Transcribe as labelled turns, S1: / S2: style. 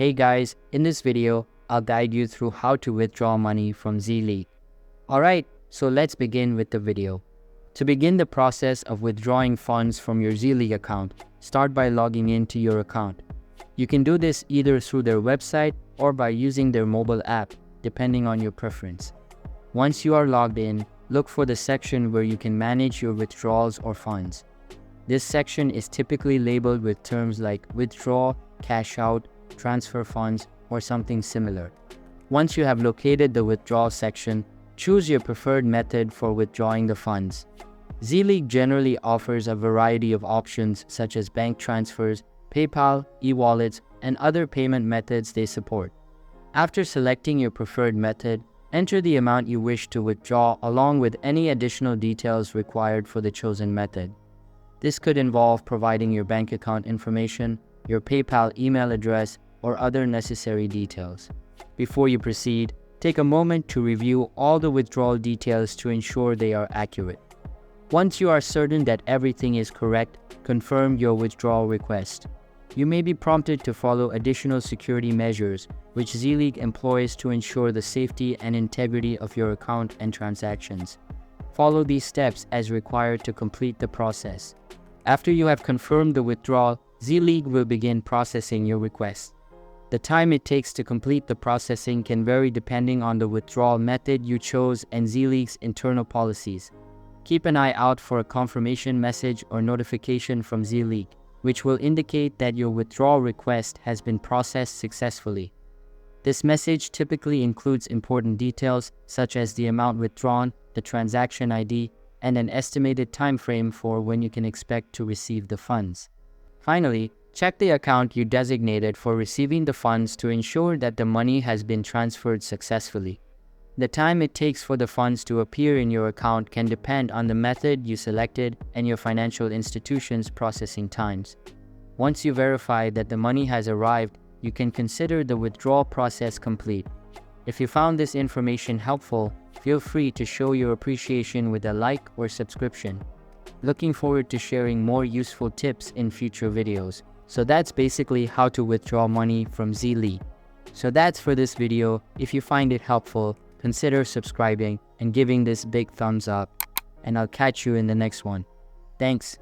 S1: Hey guys, in this video, I'll guide you through how to withdraw money from ZLeague. Alright, so let's begin with the video. To begin the process of withdrawing funds from your ZLeague account, start by logging into your account. You can do this either through their website or by using their mobile app, depending on your preference. Once you are logged in, look for the section where you can manage your withdrawals or funds. This section is typically labeled with terms like withdraw, cash out, transfer funds, or something similar. Once you have located the withdrawal section, choose your preferred method for withdrawing the funds. ZLeague generally offers a variety of options such as bank transfers, PayPal, e-wallets, and other payment methods they support. After selecting your preferred method, enter the amount you wish to withdraw along with any additional details required for the chosen method. This could involve providing your bank account information, your PayPal email address, or other necessary details. Before you proceed, take a moment to review all the withdrawal details to ensure they are accurate. Once you are certain that everything is correct, confirm your withdrawal request. You may be prompted to follow additional security measures, which ZLeague employs to ensure the safety and integrity of your account and transactions. Follow these steps as required to complete the process. After you have confirmed the withdrawal, ZLeague will begin processing your request. The time it takes to complete the processing can vary depending on the withdrawal method you chose and ZLeague's internal policies. Keep an eye out for a confirmation message or notification from ZLeague, which will indicate that your withdrawal request has been processed successfully. This message typically includes important details such as the amount withdrawn, the transaction ID, and an estimated time frame for when you can expect to receive the funds. Finally, check the account you designated for receiving the funds to ensure that the money has been transferred successfully. The time it takes for the funds to appear in your account can depend on the method you selected and your financial institution's processing times. Once you verify that the money has arrived, you can consider the withdrawal process complete. If you found this information helpful, feel free to show your appreciation with a like or subscription. Looking forward to sharing more useful tips in future videos. So that's basically how to withdraw money from ZLeague. So that's for this video. If you find it helpful, consider subscribing and giving this big thumbs up. And I'll catch you in the next one. Thanks.